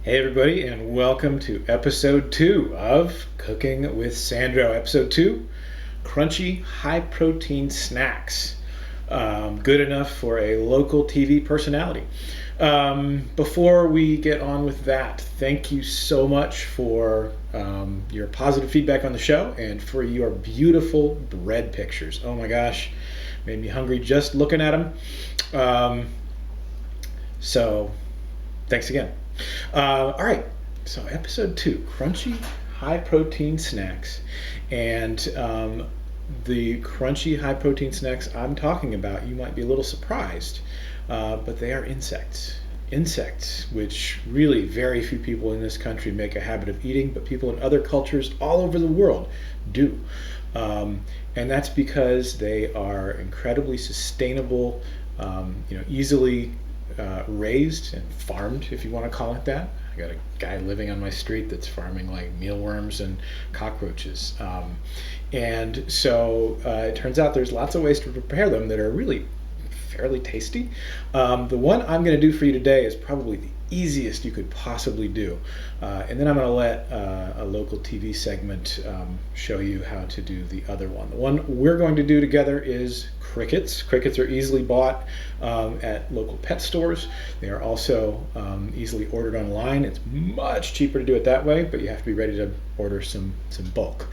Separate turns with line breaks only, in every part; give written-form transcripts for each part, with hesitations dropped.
Hey everybody, and welcome to episode 2 of Cooking with Sandro. Episode 2, crunchy high protein snacks. Good enough for a local TV personality. Before we get on with that, thank you so much for your positive feedback on the show and for your beautiful bread pictures. Oh my gosh, made me hungry just looking at them. So thanks again. All right, so episode 2, crunchy high protein snacks. And the crunchy high protein snacks I'm talking about, you might be a little surprised, but they are insects. Insects, which really very few people in this country make a habit of eating, but people in other cultures all over the world do. And that's because they are incredibly sustainable, easily raised and farmed, if you want to call it that. I got a guy living on my street that's farming like mealworms and cockroaches. And so it turns out there's lots of ways to prepare them that are really fairly tasty. The one I'm going to do for you today is probably the easiest you could possibly do. And then I'm going to let a local TV segment show you how to do the other one. The one we're going to do together is crickets. Crickets are easily bought at local pet stores. They are also easily ordered online. It's much cheaper to do it that way, but you have to be ready to order some bulk.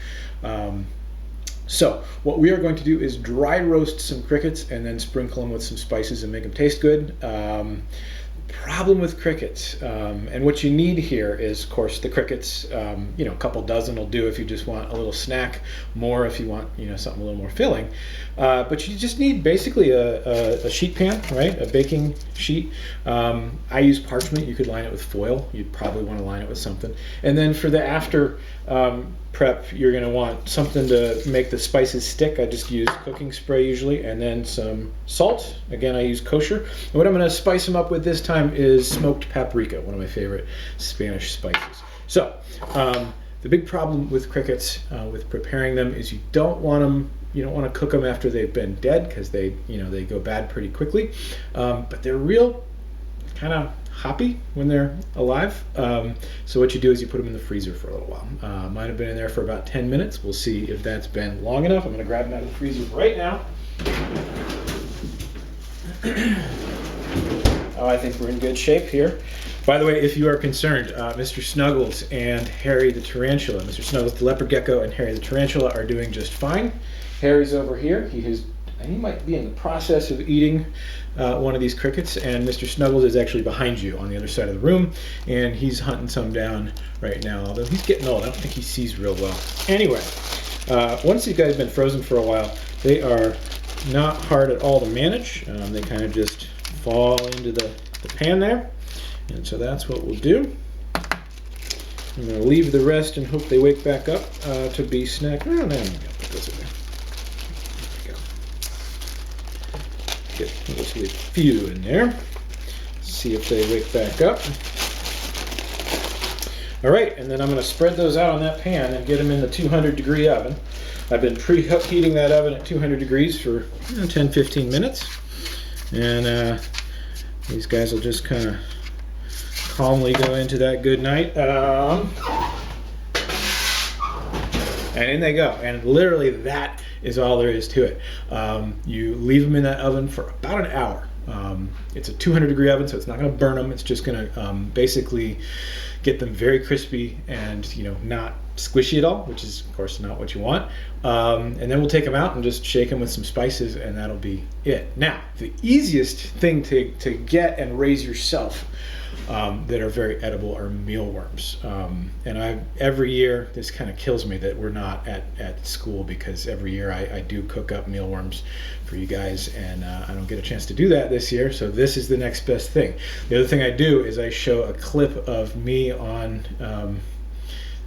So what we are going to do is dry roast some crickets and then sprinkle them with some spices and make them taste good. Problem with crickets, and what you need here is, of course, the crickets. A couple dozen will do if you just want a little snack. More if you want, something a little more filling. But you just need basically a sheet pan, right? A baking sheet. I use parchment. You could line it with foil. You'd probably want to line it with something. And then for the after prep, you're going to want something to make the spices stick. I just use cooking spray usually, and then some salt. Again, I use kosher. And what I'm going to spice them up with this time is smoked paprika, one of my favorite Spanish spices. So the big problem with crickets, with preparing them, is you don't want them. You don't want to cook them after they've been dead, because they go bad pretty quickly. But they're real kind of hoppy when they're alive. So what you do is you put them in the freezer for a little while. Mine have been in there for about 10 minutes. We'll see if that's been long enough. I'm going to grab them out of the freezer right now. Oh, I think we're in good shape here. By the way, if you are concerned, Mr. Snuggles and Harry the Tarantula, Mr. Snuggles the leopard gecko and Harry the Tarantula are doing just fine. Harry's over here. He might be in the process of eating one of these crickets, and Mr. Snuggles is actually behind you on the other side of the room, and he's hunting some down right now, although he's getting old. I don't think he sees real well. Anyway, once these guys have been frozen for a while, they are not hard at all to manage. They kind of just fall into the pan there, and so that's what we'll do. I'm going to leave the rest and hope they wake back up to be snacked. Oh, no, put this in there. We'll just leave a few in there. See if they wake back up. All right, and then I'm going to spread those out on that pan and get them in the 200-degree oven. I've been preheating that oven at 200 degrees for 10-15 minutes. And these guys will just kind of calmly go into that good night. And in they go. And literally that is all there is to it. You leave them in that oven for about an hour. It's a 200-degree oven, so it's not going to burn them. It's just going to basically get them very crispy and not squishy at all, which is of course not what you want. And then we'll take them out and just shake them with some spices, and that'll be it. Now, the easiest thing to get and raise yourself that are very edible are mealworms. And every year, this kind of kills me that we're not at school, because every year I do cook up mealworms for you guys, and I don't get a chance to do that this year, so this is the next best thing. The other thing I do is I show a clip of me on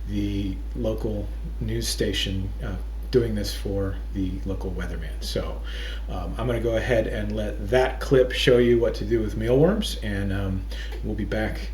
the local news station doing this for the local weatherman. So I'm going to go ahead and let that clip show you what to do with mealworms, and we'll be back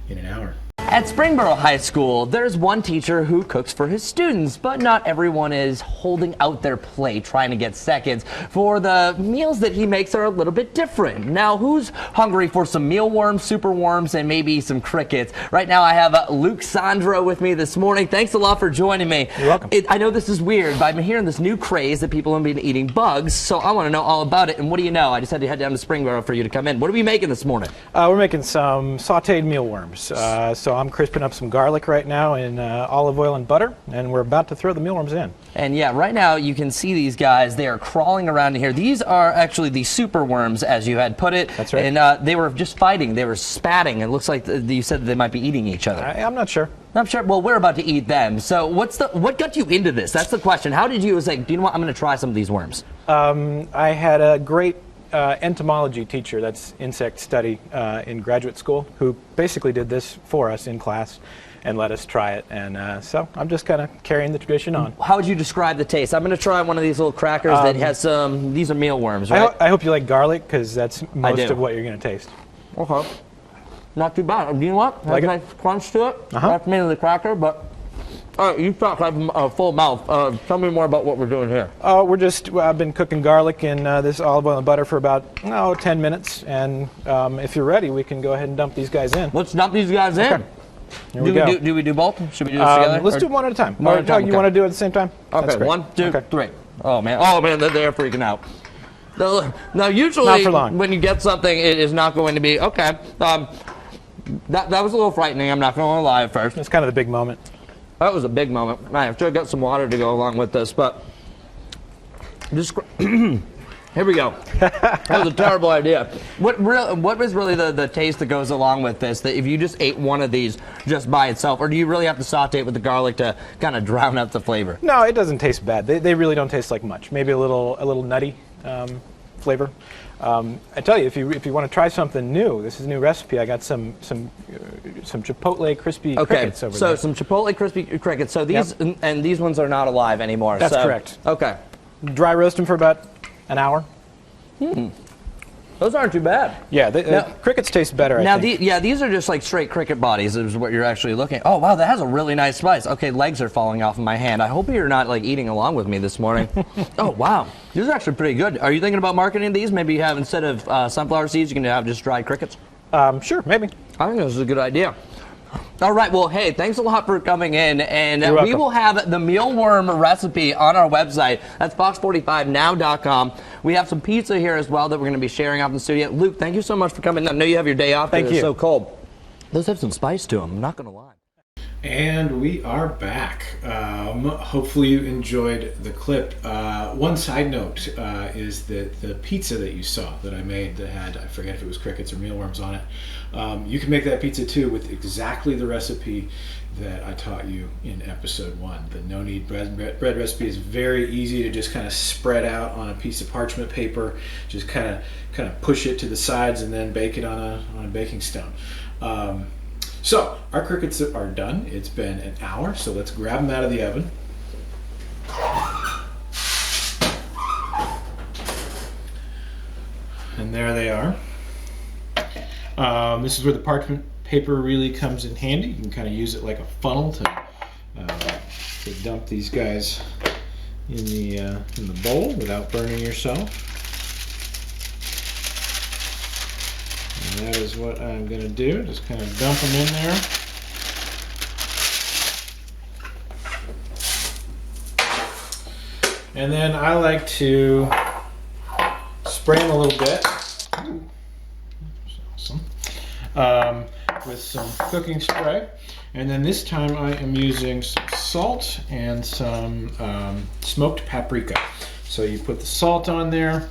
in an hour.
At Springboro High School, there's one teacher who cooks for his students, but not everyone is holding out their plate trying to get seconds, for the meals that he makes are a little bit different. Now, who's hungry for some mealworms, super worms, and maybe some crickets? Right now, I have Luke Sandro with me this morning. Thanks a lot for joining me.
You're welcome.
I know this is weird, but I've been hearing this new craze that people have been eating bugs, so I want to know all about it. And what do you know? I just had to head down to Springboro for you to come in. What are we making this morning?
We're making some sauteed mealworms. So I'm crisping up some garlic right now in olive oil and butter, and we're about to throw the mealworms in.
And yeah, right now you can see these guys. They are crawling around in here. These are actually the super worms, as you had put it.
That's right.
And they were just fighting. They were spatting. It looks like you said that they might be eating each other.
I'm not sure.
I'm sure. Well, we're about to eat them. So what got you into this? That's the question. How did you do you know what? I'm going to try some of these worms.
I had a great entomology teacher, that's insect study, in graduate school, who basically did this for us in class and let us try it. And so I'm just kind of carrying the tradition on.
How would you describe the taste? I'm going to try one of these little crackers that has some, these are mealworms, right?
I hope you like garlic, because that's most of what you're going to taste.
Okay. Not too bad. You know what? Has
Like
a
it?
nice crunch to it. That's mainly the cracker, but all right, you talk like a full mouth. Tell me more about what we're doing here.
I've been cooking garlic in this olive oil and butter for about 10 minutes, and if you're ready, we can go ahead and dump these guys in.
Let's dump these guys in.
Okay. Here we go.
Do we do both? Should we do this together?
Let's do one at a time.
One at a time,
You
okay.
want to do it at the same time?
Okay,
That's great.
1, 2,
Okay.
3. Oh man, they're freaking out. Now, usually
Not for long.
when you get something, it is not going to be okay. That was a little frightening. I'm not going to lie at first.
It's kind of the big moment.
That was a big moment. I have to get some water to go along with this, but just here we go. That was a terrible idea. What was really the taste that goes along with this? That if you just ate one of these just by itself, or do you really have to saute it with the garlic to kind of drown out the flavor?
No, it doesn't taste bad. They really don't taste like much. Maybe a little nutty flavor. I tell you, if you want to try something new, this is a new recipe. I got some chipotle crispy crickets over there.
So some chipotle crispy crickets. So these and these ones are not alive anymore.
That's correct.
Okay.
Dry roast them for about an hour.
Those aren't too bad.
Yeah, crickets taste better. I think.
These are just like straight cricket bodies is what you're actually looking at. Oh, wow, that has a really nice spice. Okay, legs are falling off of my hand. I hope you're not like eating along with me this morning. Oh, wow. These are actually pretty good. Are you thinking about marketing these? Maybe you have, instead of sunflower seeds, you can have just dried crickets?
Sure, maybe.
I think this is a good idea. All right, well, hey, thanks a lot for coming in, and
You're
we
welcome.
will have the mealworm recipe on our website. That's fox45now.com. We have some pizza here as well that we're going to be sharing out in the studio. Luke, thank you so much for coming in. I know you have your day off.
Thank
It's
you.
so cold. Those have some spice to them, I'm not going to lie.
And we are back. Hopefully you enjoyed the clip. One side note is that the pizza that you saw that I made that had, I forget if it was crickets or mealworms on it, you can make that pizza too with exactly the recipe that I taught you in episode 1. The no knead bread recipe is very easy to just kind of spread out on a piece of parchment paper, just kind of push it to the sides and then bake it on a baking stone. So our crickets are done. It's been an hour, so let's grab them out of the oven. And there they are. This is where the parchment paper really comes in handy. You can kind of use it like a funnel to dump these guys in the bowl without burning yourself. And that is what I'm going to do. Just kind of dump them in there. And then I like to spray them a little bit. Ooh, that's awesome. With some cooking spray. And then this time I am using some salt and some smoked paprika. So you put the salt on there.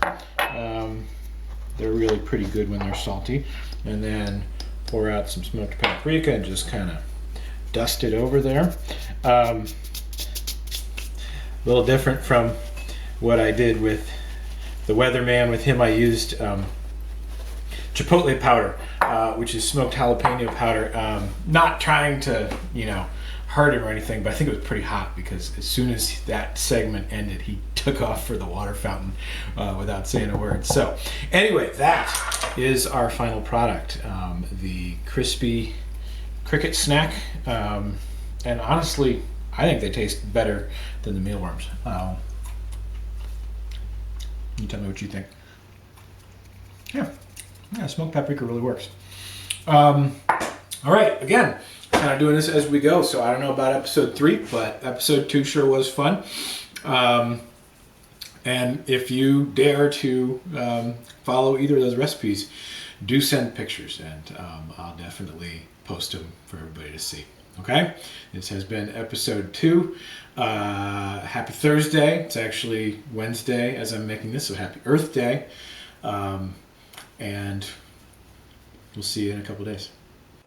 They're really pretty good when they're salty. And then pour out some smoked paprika and just kind of dust it over there. A little different from what I did with the Weatherman. With him I used chipotle powder, which is smoked jalapeno powder. Not trying to, hurt him or anything, but I think it was pretty hot because as soon as that segment ended, he took off for the water fountain without saying a word. So anyway, that is our final product. The crispy cricket snack. And honestly, I think they taste better than the mealworms. You tell me what you think. Yeah, smoked paprika really works. All right, again, kind of doing this as we go. So I don't know about episode 3, but episode 2 sure was fun. And if you dare to follow either of those recipes, do send pictures, and I'll definitely post them for everybody to see. Okay? This has been episode 2. Happy Thursday. It's actually Wednesday as I'm making this, so happy Earth Day. And we'll see you in a couple days.